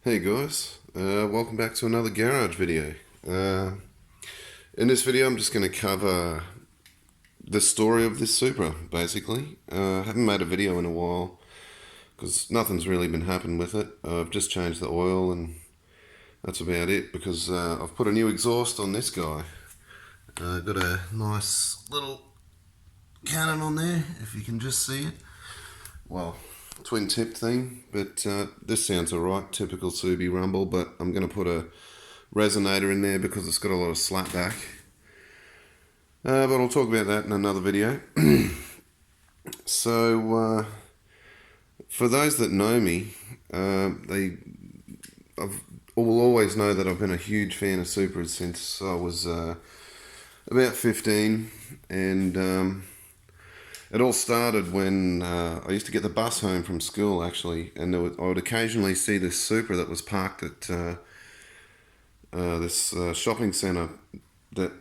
Hey guys, welcome back to another garage video. In this video I'm just going to cover the story of this Supra, basically. I haven't made a video in a while because nothing's really been happening with it. I've just changed the oil and that's about it, because I've put a new exhaust on this guy. Got a nice little cannon on there, if you can just see it. Well, twin tip thing, but this sounds alright, typical Subi rumble, but I'm going to put a resonator in there because it's got a lot of slap back. But I'll talk about that in another video. So, for those that know me, will always know that I've been a huge fan of Supras since I was about 15, and it all started when I used to get the bus home from school, actually, and I would occasionally see this Supra that was parked at this shopping centre that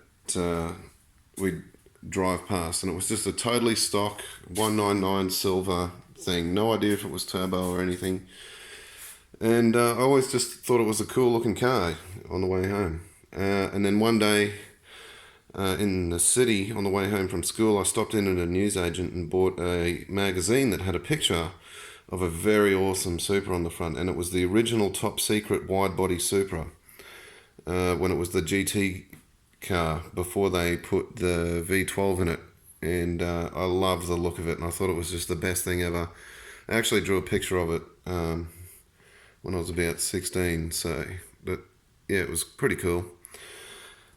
we'd drive past, and it was just a totally stock 199 silver thing. No idea if it was turbo or anything, and I always just thought it was a cool looking car on the way home. And then one day, in the city, on the way home from school, I stopped in at a newsagent and bought a magazine that had a picture of a very awesome Supra on the front, and it was the original top secret wide body Supra, when it was the GT car before they put the V12 in it, and I loved the look of it, and I thought it was just the best thing ever. I actually drew a picture of it when I was about 16, so but yeah, it was pretty cool.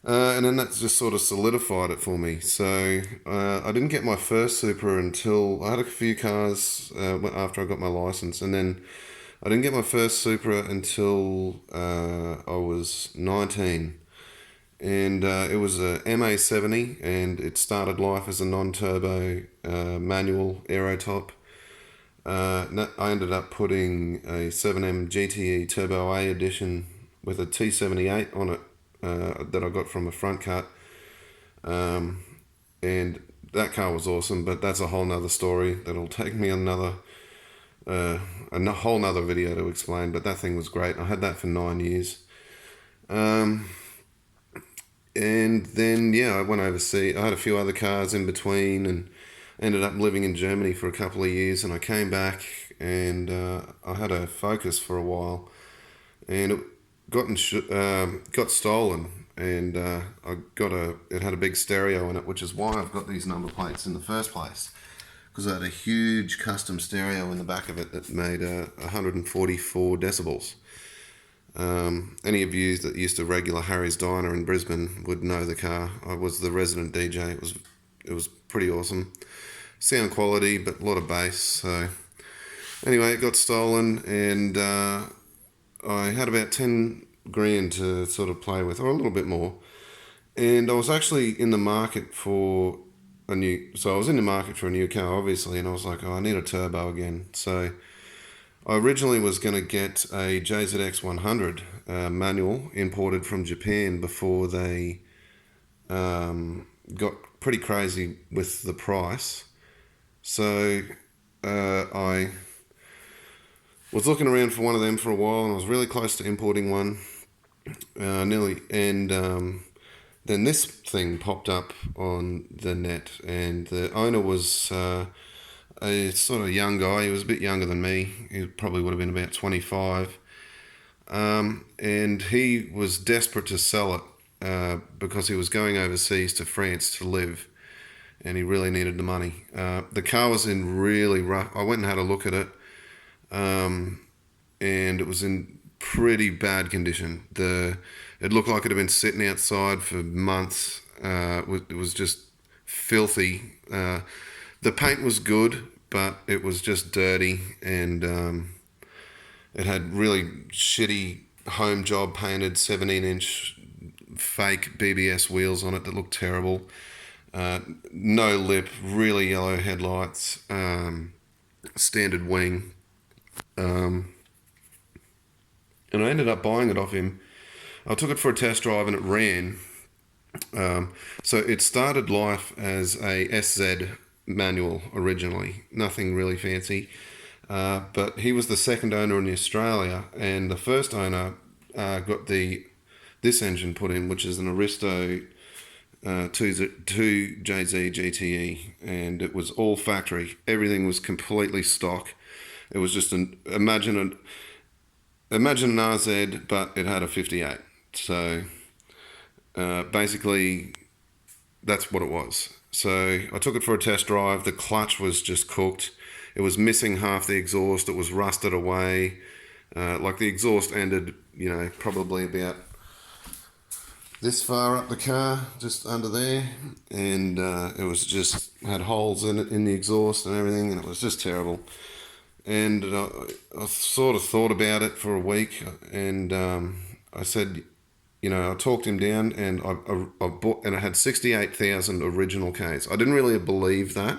And then that just sort of solidified it for me. So I didn't get my first Supra until I had a few cars after I got my license, and then I didn't get my first Supra until I was 19, and it was a MA70, and it started life as a non-turbo manual aerotop. I ended up putting a 7M GTE Turbo A edition with a T78 on it. That I got from a front cut, and that car was awesome, but that's a whole nother story that'll take me another a whole nother video to explain. But that thing was great. I had that for 9 years, and then yeah, I went overseas. I had a few other cars in between and ended up living in Germany for a couple of years, and I came back, and I had a Focus for a while, and it got stolen, and it had a big stereo in it, which is why I've got these number plates in the first place, because I had a huge custom stereo in the back of it that made 144 decibels. Any of you that used to regular Harry's Diner in Brisbane would know the car. I was the resident DJ. It was pretty awesome sound quality, but a lot of bass. So anyway, it got stolen, and I had about 10 grand to sort of play with, or a little bit more. And I was actually in the market for a new car, obviously, and I was like, oh, I need a turbo again. So I originally was going to get a JZX 100 manual imported from Japan before they got pretty crazy with the price. So I was looking around for one of them for a while, and I was really close to importing one, nearly. And then this thing popped up on the net, and the owner was a sort of young guy. He was a bit younger than me. He probably would have been about 25. And he was desperate to sell it because he was going overseas to France to live, and he really needed the money. The car was in really rough. I went and had a look at it. And it was in pretty bad condition. It looked like it had been sitting outside for months. It was just filthy. The paint was good, but it was just dirty, and it had really shitty home job painted 17-inch fake BBS wheels on it that looked terrible. No lip, really yellow headlights, standard wing. And I ended up buying it off him. I took it for a test drive, and it ran. So it started life as a SZ manual originally, nothing really fancy. but he was the second owner in Australia, and the first owner got this engine put in, which is an Aristo 2JZ GTE, and it was all factory. Everything was completely stock. It was just imagine an RZ, but it had a 58. So basically, that's what it was. So I took it for a test drive. The clutch was just cooked. It was missing half the exhaust. It was rusted away. Like the exhaust ended, probably about this far up the car, just under there, and it was just had holes in it in the exhaust and everything, and it was just terrible. And I sort of thought about it for a week, and I said, I talked him down, and I bought, and I had 68,000 original Ks. I didn't really believe that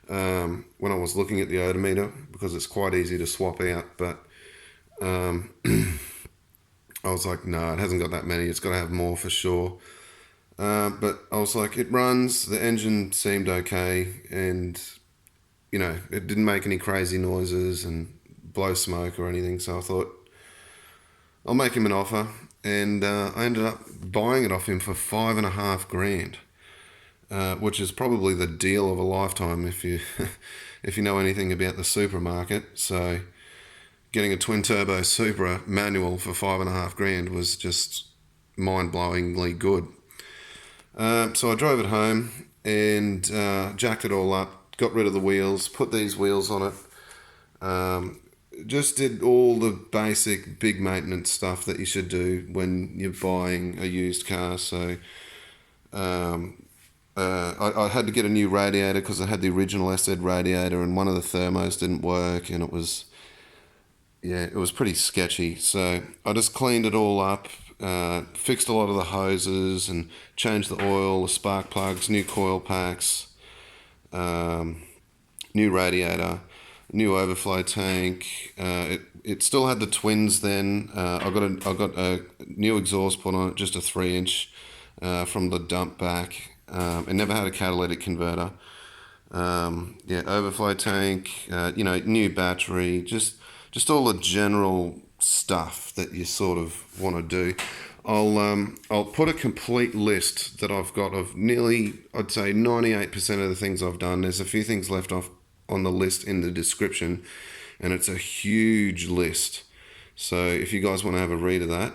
when I was looking at the autometer, because it's quite easy to swap out, but I was like, no, it hasn't got that many. It's got to have more for sure. But I was like, it runs. The engine seemed okay, and it didn't make any crazy noises and blow smoke or anything. So I thought, I'll make him an offer, and I ended up buying it off him for $5,500, which is probably the deal of a lifetime if you if you know anything about the Supra market. So getting a twin turbo Supra manual for $5,500 was just mind-blowingly good. So I drove it home and jacked it all up, got rid of the wheels, put these wheels on it. Just did all the basic big maintenance stuff that you should do when you're buying a used car. So I had to get a new radiator because I had the original SZ radiator, and one of the thermos didn't work, and it was pretty sketchy. So I just cleaned it all up, fixed a lot of the hoses, and changed the oil, the spark plugs, new coil packs, new radiator, new overflow tank. It still had the twins then. I got a new exhaust put on it, just a 3-inch from the dump back. It never had a catalytic converter. Overflow tank, new battery, just all the general stuff that you sort of want to do. I'll put a complete list that I've got of nearly, I'd say 98% of the things I've done. There's a few things left off on the list in the description, and it's a huge list. So if you guys want to have a read of that,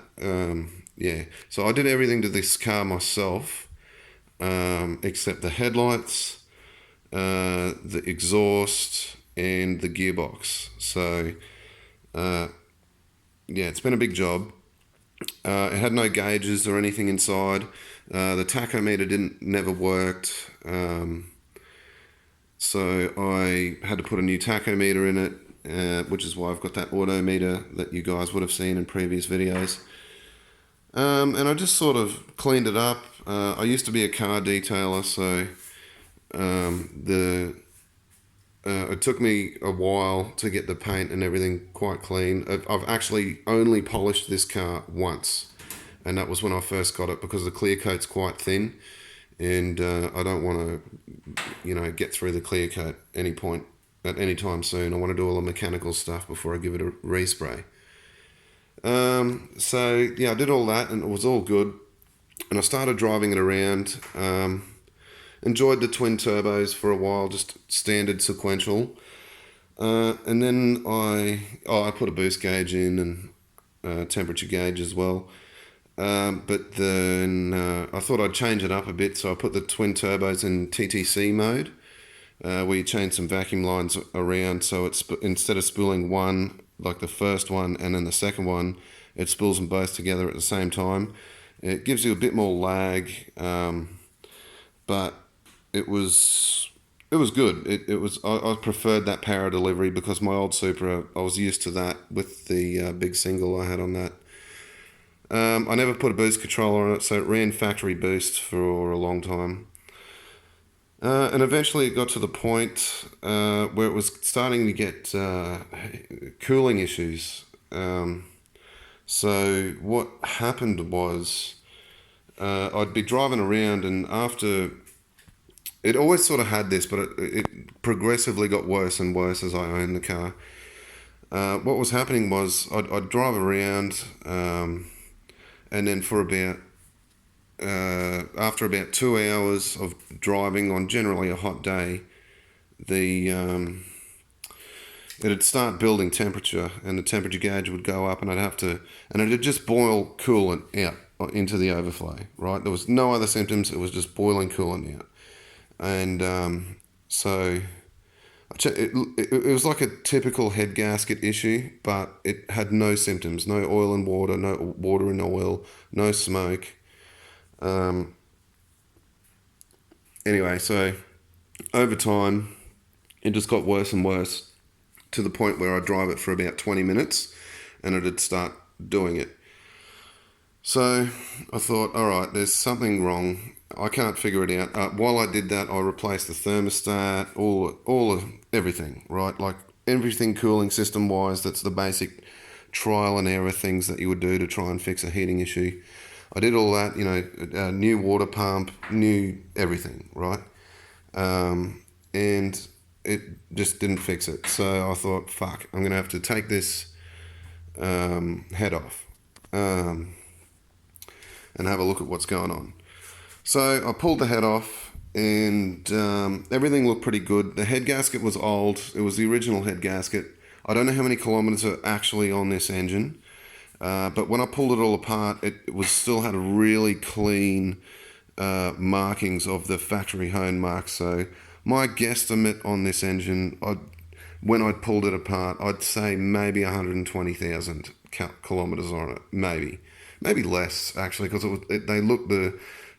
So I did everything to this car myself, except the headlights, the exhaust, and the gearbox. So it's been a big job. It had no gauges or anything inside. The tachometer never worked. So I had to put a new tachometer in it, which is why I've got that autometer that you guys would have seen in previous videos. And I just sort of cleaned it up. I used to be a car detailer, so it took me a while to get the paint and everything quite clean. I've actually only polished this car once, and that was when I first got it, because the clear coat's quite thin, and I don't want to, get through the clear coat at any time soon. I want to do all the mechanical stuff before I give it a respray. I did all that, and it was all good, and I started driving it around. Enjoyed the twin turbos for a while, just standard sequential. And then I put a boost gauge in, and temperature gauge as well. But then I thought I'd change it up a bit, so I put the twin turbos in TTC mode, where you change some vacuum lines around, so it's instead of spooling one, like the first one, and then the second one, it spools them both together at the same time. It gives you a bit more lag, but it was good. It was I preferred that power delivery, because my old Supra, I was used to that with the big single I had on that. I never put a boost controller on it, so it ran factory boost for a long time. And eventually it got to the point where it was starting to get cooling issues. So what happened was I'd be driving around, and after it always sort of had this, but it progressively got worse and worse as I owned the car. What was happening was I'd drive around, and then for about after about 2 hours of driving on generally a hot day, it'd start building temperature, and the temperature gauge would go up, and it'd just boil coolant out into the overflow, right? There was no other symptoms, it was just boiling coolant out. And so it was like a typical head gasket issue, but it had no symptoms, no oil and water, no water and oil, no smoke. Anyway, so over time, it just got worse and worse to the point where I'd drive it for about 20 minutes and it'd start doing it. So I thought, all right, there's something wrong. I can't figure it out. While I did that, I replaced the thermostat, everything, right? Like everything cooling system wise, that's the basic trial and error things that you would do to try and fix a heating issue. I did all that, new water pump, new everything, right? And it just didn't fix it. So I thought, fuck, I'm going to have to take this head off and have a look at what's going on. So I pulled the head off, and everything looked pretty good. The head gasket was old. It was the original head gasket. I don't know how many kilometers are actually on this engine, but when I pulled it all apart, it was still had a really clean markings of the factory hone marks. So my guesstimate on this engine, when I pulled it apart, I'd say maybe 120,000 kilometers on it, maybe less actually, because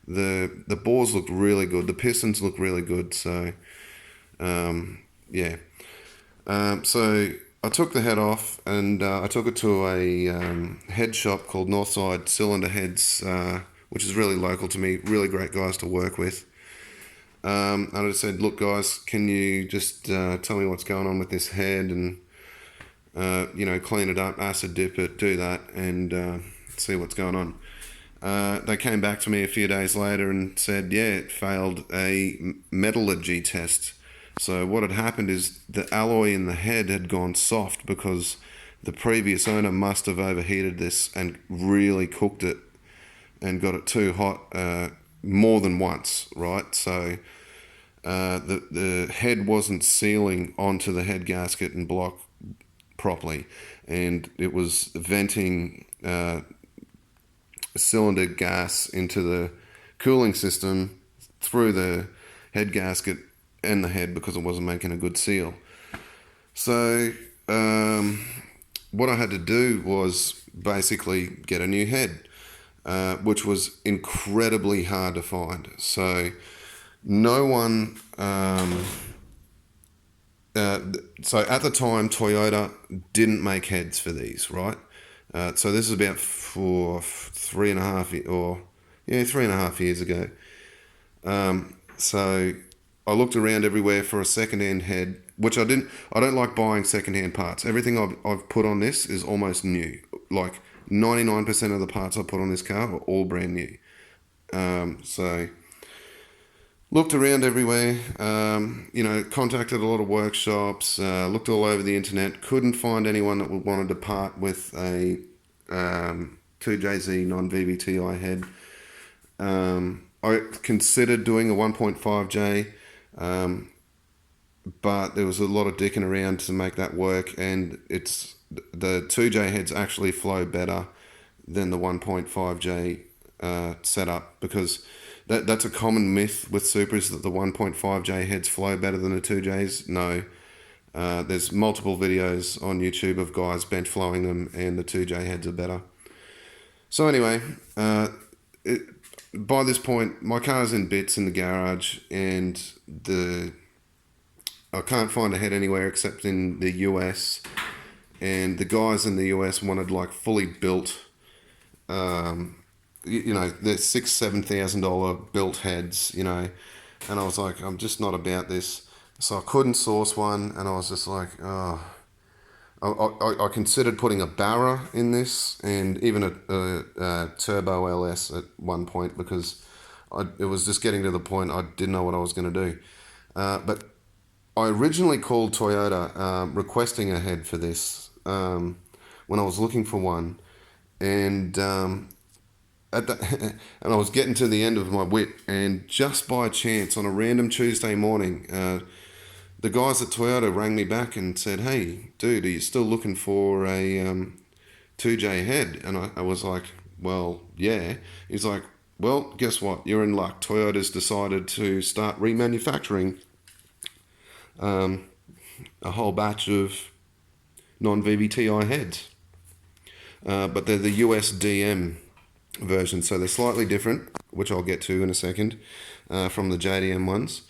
the bores looked really good, the pistons looked really good. So so I took the head off, and I took it to a head shop called Northside Cylinder Heads, which is really local to me, really great guys to work with. And I said, look guys, can you just tell me what's going on with this head, and clean it up, acid dip it, do that, and see what's going on. They came back to me a few days later and said, yeah, it failed a metallurgy test. So what had happened is the alloy in the head had gone soft because the previous owner must have overheated this and really cooked it and got it too hot more than once, right? So the head wasn't sealing onto the head gasket and block properly, and it was venting cylinder gas into the cooling system through the head gasket and the head because it wasn't making a good seal. So what I had to do was basically get a new head, which was incredibly hard to find. So no one so at the time Toyota didn't make heads for these, right? So this is about 3.5 years ago. So I looked around everywhere for a second-hand head, which I don't like buying second-hand parts. Everything I've put on this is almost new. Like 99% of the parts I put on this car are all brand new. So looked around everywhere, contacted a lot of workshops, looked all over the internet, couldn't find anyone that wanted to part with a 2JZ non-VVTi head. I considered doing a 1.5J, but there was a lot of dicking around to make that work, and the 2J heads actually flow better than the 1.5J setup, because that's a common myth with Supras, that the 1.5J heads flow better than the 2Js. No. There's multiple videos on YouTube of guys bench flowing them, and the 2J heads are better. So anyway, by this point, my car's in bits in the garage, and I can't find a head anywhere except in the US, and the guys in the US wanted like fully built, the $6,000-$7,000 built heads, and I was like, I'm just not about this. So I couldn't source one, and I was just like, oh. I considered putting a Barra in this, and even a Turbo LS at one point, because it was just getting to the point I didn't know what I was going to do. But I originally called Toyota requesting a head for this when I was looking for one, and and I was getting to the end of my wit, and just by chance on a random Tuesday morning, the guys at Toyota rang me back and said, "Hey, dude, are you still looking for a 2J head?" And I was like, "Well, yeah." He's like, "Well, guess what? You're in luck. Toyota's decided to start remanufacturing a whole batch of non-VVTi heads. But they're the USDM version, so they're slightly different, which I'll get to in a second, from the JDM ones."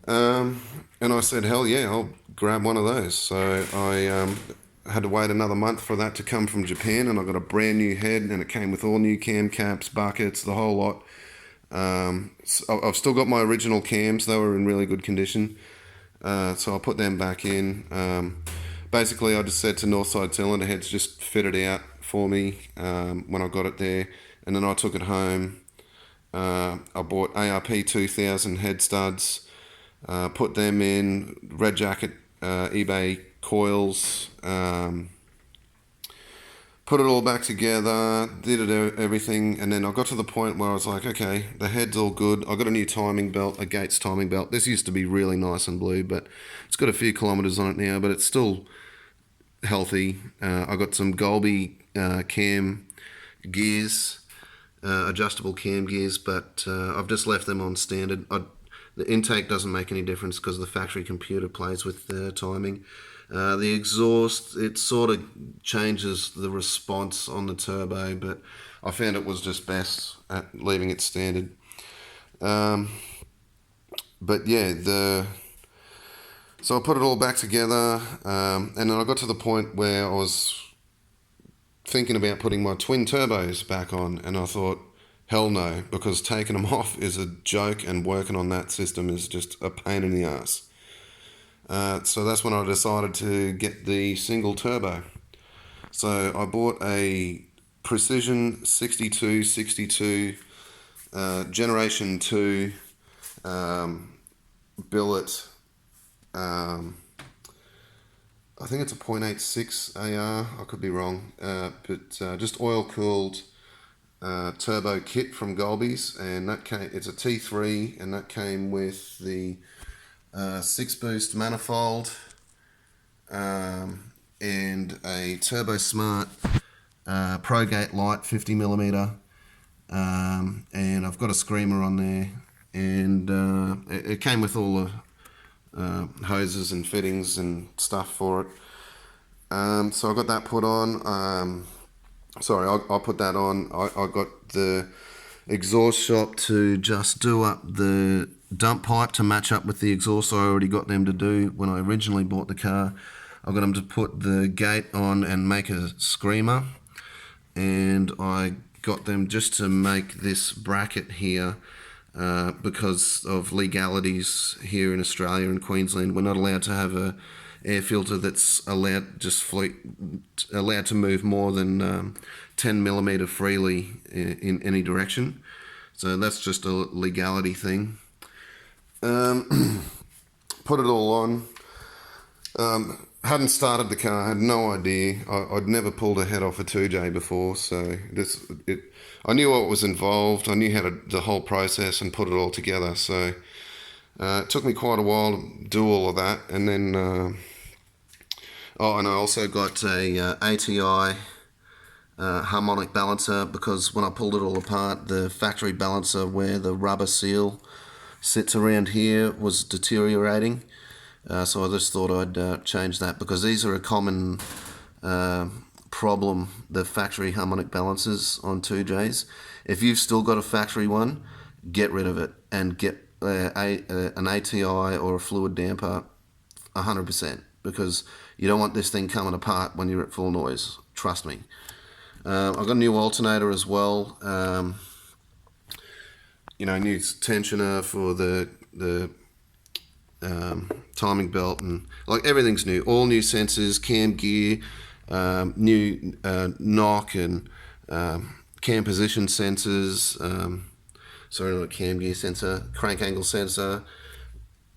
And I said, "Hell yeah, I'll grab one of those." So I had to wait another month for that to come from Japan, and I got a brand new head, and it came with all new cam caps, buckets, the whole lot. So I've still got my original cams. They were in really good condition. So I put them back in. Basically, I just said to Northside Cylinder Heads, just fit it out for me when I got it there. And then I took it home. I bought ARP 2000 head studs, put them in, Red Jacket eBay coils, put it all back together, did it everything, and then I got to the point where I was like, okay, the head's all good. I got a new timing belt, a Gates timing belt. This used to be really nice and blue, but it's got a few kilometers on it now, but it's still healthy. I got some Golby cam gears, adjustable cam gears, but I've just left them on standard. The intake doesn't make any difference because the factory computer plays with the timing. The exhaust, it sort of changes the response on the turbo, but I found it was just best at leaving it standard. But yeah, so I put it all back together, and then I got to the point where I was thinking about putting my twin turbos back on, and I thought, hell no, because taking them off is a joke, and working on that system is just a pain in the ass. So that's when I decided to get the single turbo. So I bought a Precision 6262 Generation 2 billet. I think it's a 0.86 AR, I could be wrong, but just oil-cooled turbo kit from Golby's, and that it's a T3, and that came with the 6-boost manifold and a Turbo Smart ProGate light 50mm, and I've got a screamer on there, and it came with all the hoses and fittings and stuff for it. So I got that put on. I put that on. I got the exhaust shop to just do up the dump pipe to match up with the exhaust I already got them to do when I originally bought the car. I got them to put the gate on and make a screamer, and I got them just to make this bracket here because of legalities here in Australia and Queensland. We're not allowed to have a air filter that's allowed to move more than 10mm freely in any direction. So that's just a legality thing. Put it all on. Hadn't started the car, had no idea. I'd never pulled a head off a 2J before, so I knew what was involved. I knew how to the whole process and put it all together. So it took me quite a while to do all of that, and then and I also got a ATI harmonic balancer, because when I pulled it all apart, the factory balancer where the rubber seal sits around here was deteriorating. So I just thought I'd change that, because these are a common problem, the factory harmonic balancers on 2Js. If you've still got a factory one, get rid of it and get an ATI or a fluid damper 100%, because you don't want this thing coming apart when you're at full noise. Trust me. I've got a new alternator as well. New tensioner for the timing belt, and like everything's new. All new sensors, cam gear, new knock and cam position sensors, solenoid cam gear sensor, crank angle sensor,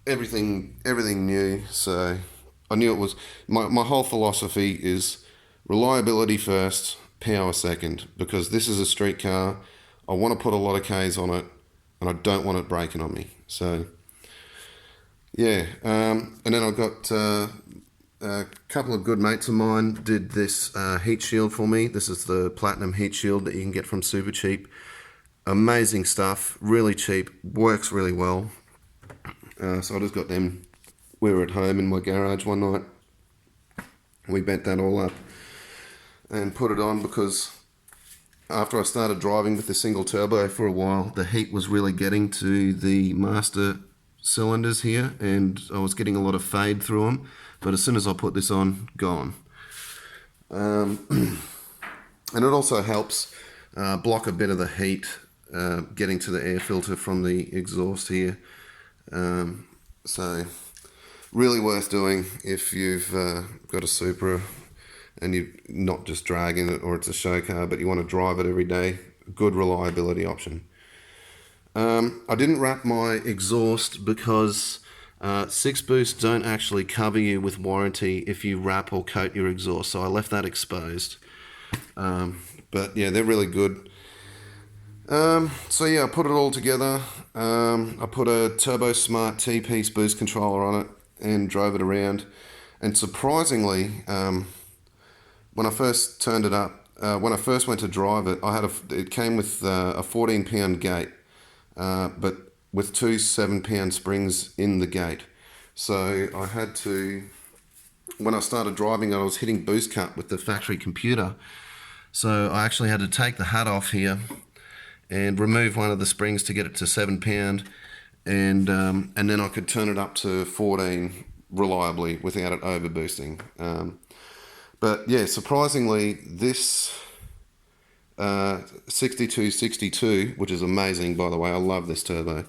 everything new. So I knew it was, my whole philosophy is reliability first, power second, because this is a street car. I want to put a lot of Ks on it, and I don't want it breaking on me. So yeah, and then I got a couple of good mates of mine did this heat shield for me. This is the platinum heat shield that you can get from Super Cheap. Amazing stuff, really cheap, works really well. So I just got them. We were at home in my garage one night. We bent that all up and put it on, because after I started driving with the single turbo for a while, the heat was really getting to the master cylinders here, and I was getting a lot of fade through them. But as soon as I put this on, gone. And it also helps block a bit of the heat getting to the air filter from the exhaust here. So really worth doing if you've got a Supra and you're not just dragging it, or it's a show car, but you want to drive it every day. Good reliability option. I didn't wrap my exhaust because 6-boost don't actually cover you with warranty if you wrap or coat your exhaust, so I left that exposed. But yeah, they're really good. So yeah, I put it all together. I put a Turbo Smart T-piece boost controller on it and drove it around. And surprisingly, when I first turned it up, when I first went to drive it, it came with a 14-pound gate, but with two 7-pound springs in the gate. So I had to, when I started driving, I was hitting boost cut with the factory computer. So I actually had to take the hat off here and remove one of the springs to get it to 7-pound, and then I could turn it up to 14 reliably without it over boosting. But yeah, surprisingly, this 6262, which is amazing, by the way, I love this turbo,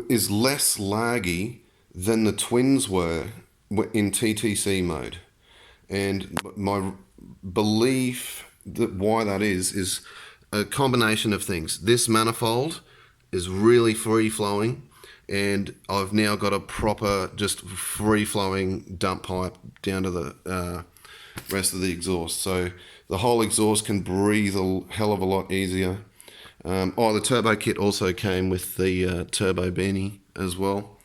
is less laggy than the twins were in TTC mode. And my belief that why that is a combination of things. This manifold is really free-flowing, and I've now got a proper, just free-flowing dump pipe down to the rest of the exhaust. So the whole exhaust can breathe a hell of a lot easier. The turbo kit also came with the turbo beanie as well.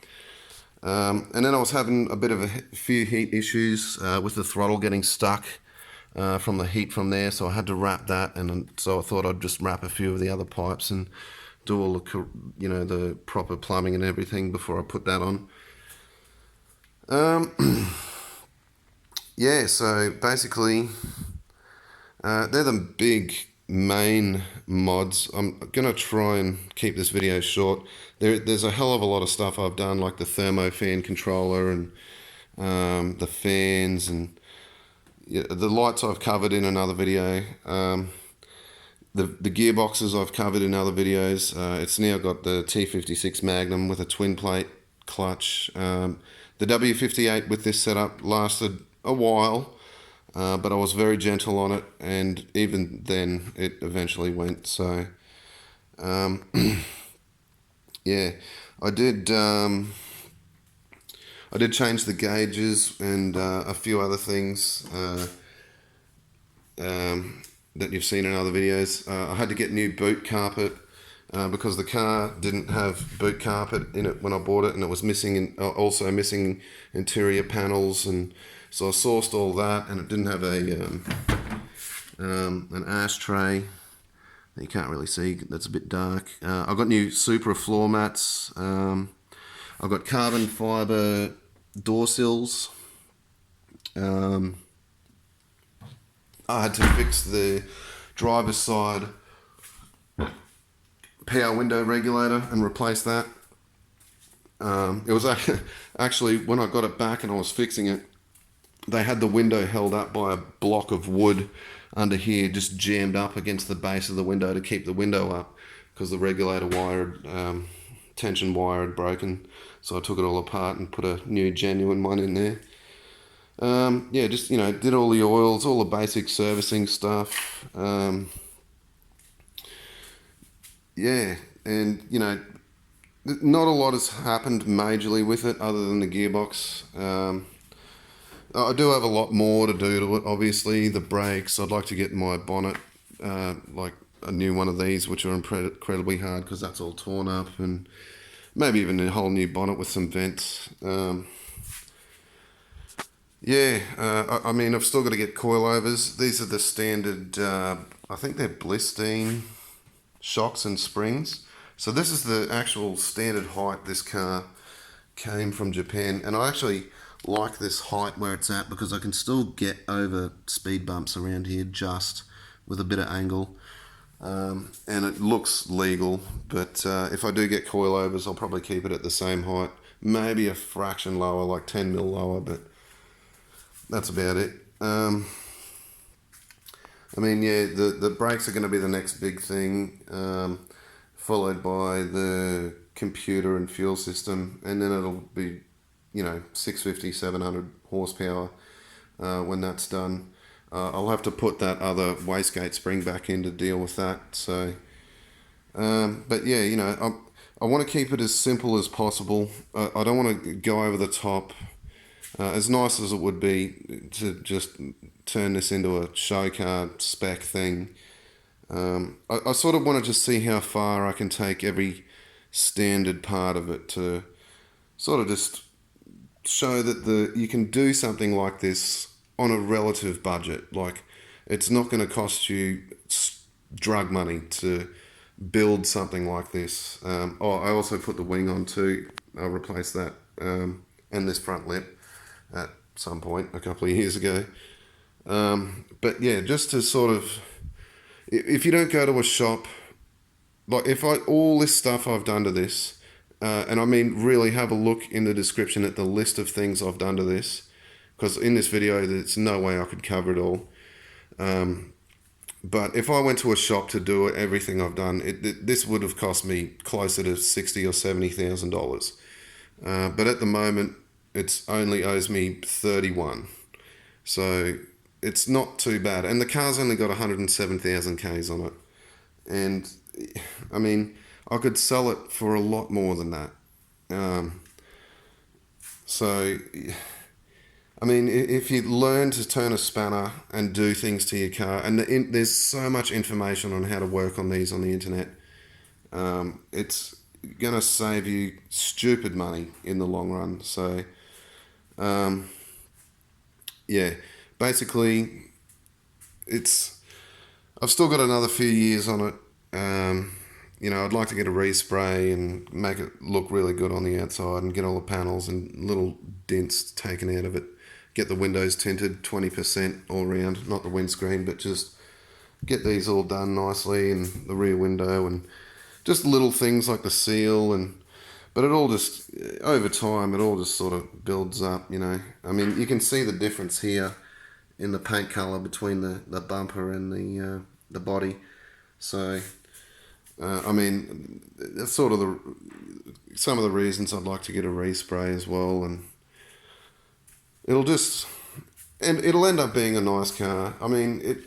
And then I was having a bit of a few heat issues with the throttle getting stuck from the heat from there, so I had to wrap that, and so I thought I'd just wrap a few of the other pipes and do all the, the proper plumbing and everything before I put that on. Yeah, so basically they're the big main mods. I'm gonna try and keep this video short. There's a hell of a lot of stuff I've done, like the thermo fan controller and the fans, and the lights I've covered in another video. The gearboxes I've covered in other videos. It's now got the T56 Magnum with a twin plate clutch. The W58 with this setup lasted a while, but I was very gentle on it, and even then it eventually went. So yeah, I did change the gauges and a few other things that you've seen in other videos. I had to get new boot carpet because the car didn't have boot carpet in it when I bought it, and it was missing, also missing interior panels, and so I sourced all that, and it didn't have an ashtray. You can't really see, that's a bit dark. I got new Supra floor mats. I've got carbon fibre door sills. I had to fix the driver's side power window regulator and replace that. It was actually, when I got it back and I was fixing it, they had the window held up by a block of wood under here, just jammed up against the base of the window to keep the window up, because the regulator tension wire had broken. So I took it all apart and put a new genuine one in there. Yeah, just, did all the oils, all the basic servicing stuff. yeah, and you know, not a lot has happened majorly with it other than the gearbox. I do have a lot more to do to it. Obviously, the brakes. I'd like to get my bonnet, like a new one of these, which are incredibly hard because that's all torn up, and maybe even a whole new bonnet with some vents. Yeah, I mean, I've still got to get coilovers. These are the standard, I think they're Blistine shocks and springs. So this is the actual standard height this car came from Japan. And I actually like this height where it's at because I can still get over speed bumps around here just with a bit of angle. And it looks legal, but if I do get coilovers, I'll probably keep it at the same height. Maybe a fraction lower, like 10 mil lower, but that's about it. I mean, yeah, the brakes are going to be the next big thing, followed by the computer and fuel system, and then it'll be, you know, 650, 700 horsepower when that's done. I'll have to put that other wastegate spring back in to deal with that. So, but yeah, you know, I want to keep it as simple as possible. I don't want to go over the top. As nice as it would be to just turn this into a show car spec thing, I sort of want to just see how far I can take every standard part of it to sort of just show that you can do something like this on a relative budget. Like, it's not going to cost you drug money to build something like this. I also put the wing on too. I'll replace that and this front lip at some point a couple of years ago. But yeah, just to sort of, if you don't go to a shop, like all this stuff I've done to this, and I mean really have a look in the description at the list of things I've done to this, because in this video there's no way I could cover it all. But if I went to a shop to do everything I've done, this would have cost me closer to $60,000 or $70,000. But at the moment, it's only owes me 31, so it's not too bad, and the car's only got 107,000 Ks on it, and I mean, I could sell it for a lot more than that. So I mean, if you learn to turn a spanner and do things to your car, and there's so much information on how to work on these on the internet, it's gonna save you stupid money in the long run. So yeah, basically I've still got another few years on it. You know, I'd like to get a respray and make it look really good on the outside and get all the panels and little dents taken out of it. Get the windows tinted 20% all around, not the windscreen, but just get these all done nicely, and the rear window, and just little things like the seal, but it all just, over time, it all just sort of builds up, you know. I mean, you can see the difference here in the paint color between the bumper and the body. So, I mean, that's sort of some of the reasons I'd like to get a respray as well, and it'll end up being a nice car. I mean,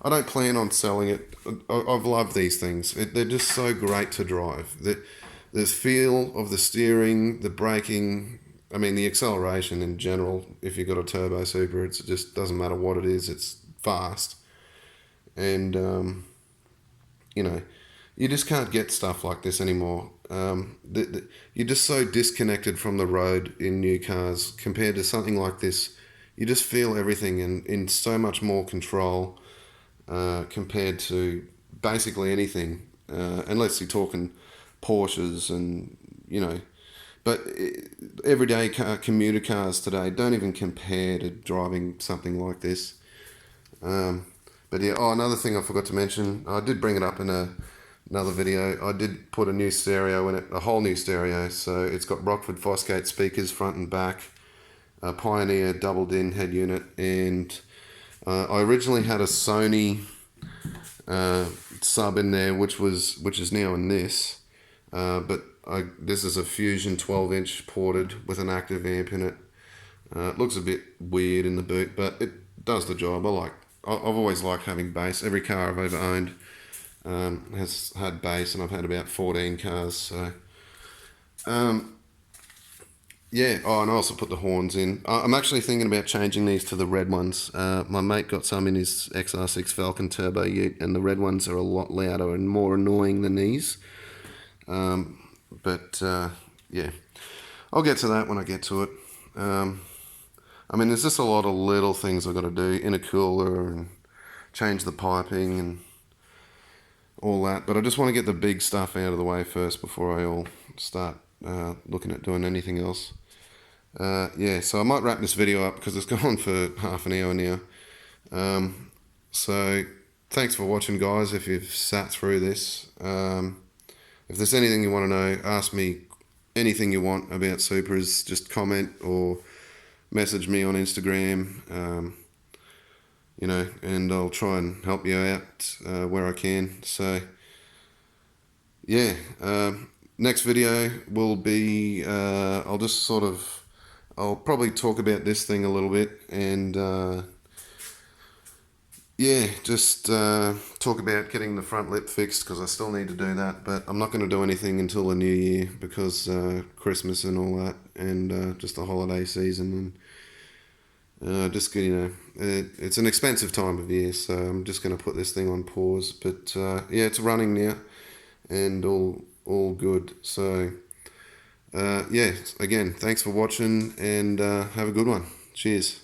I don't plan on selling it. I've loved these things. They're just so great to drive. The feel of the steering, the braking, I mean, the acceleration in general, if you've got a turbo Supra, it just doesn't matter what it is, it's fast. And, you know, you just can't get stuff like this anymore. You're just so disconnected from the road in new cars compared to something like this. You just feel everything in so much more control compared to basically anything, unless you're talking Porsches and, you know. But everyday commuter cars today don't even compare to driving something like this. But yeah, another thing I forgot to mention, I did bring it up in another video. I did put a new stereo in it, a whole new stereo. So it's got Rockford Fosgate speakers front and back, a Pioneer double-din head unit, and I originally had a Sony sub in there, which is now in this, but this is a Fusion 12-inch ported with an active amp in it. It looks a bit weird in the boot, but it does the job. I've always liked having bass. Every car I've ever owned has had base, and I've had about 14 cars. So yeah. Oh, and I also put the horns in. I'm actually thinking about changing these to the red ones. My mate got some in his XR6 Falcon Turbo Ute, and the red ones are a lot louder and more annoying than these. But yeah, I'll get to that when I get to it. I mean, there's just a lot of little things I've got to do. Intercooler and change the piping and all that. But I just want to get the big stuff out of the way first before I all start looking at doing anything else. Yeah, so I might wrap this video up because it's gone for half an hour now. So thanks for watching, guys, if you've sat through this. If there's anything you want to know, ask me anything you want about Supras. Just comment or message me on Instagram, you know, and I'll try and help you out where I can. So yeah, next video will be, I'll probably talk about this thing a little bit, and yeah, just talk about getting the front lip fixed, because I still need to do that, but I'm not going to do anything until the new year, because Christmas and all that, and just the holiday season, and just, you know, it's an expensive time of year, so I'm just going to put this thing on pause. But yeah, it's running now, and all good. So yeah, again, thanks for watching, and have a good one. Cheers.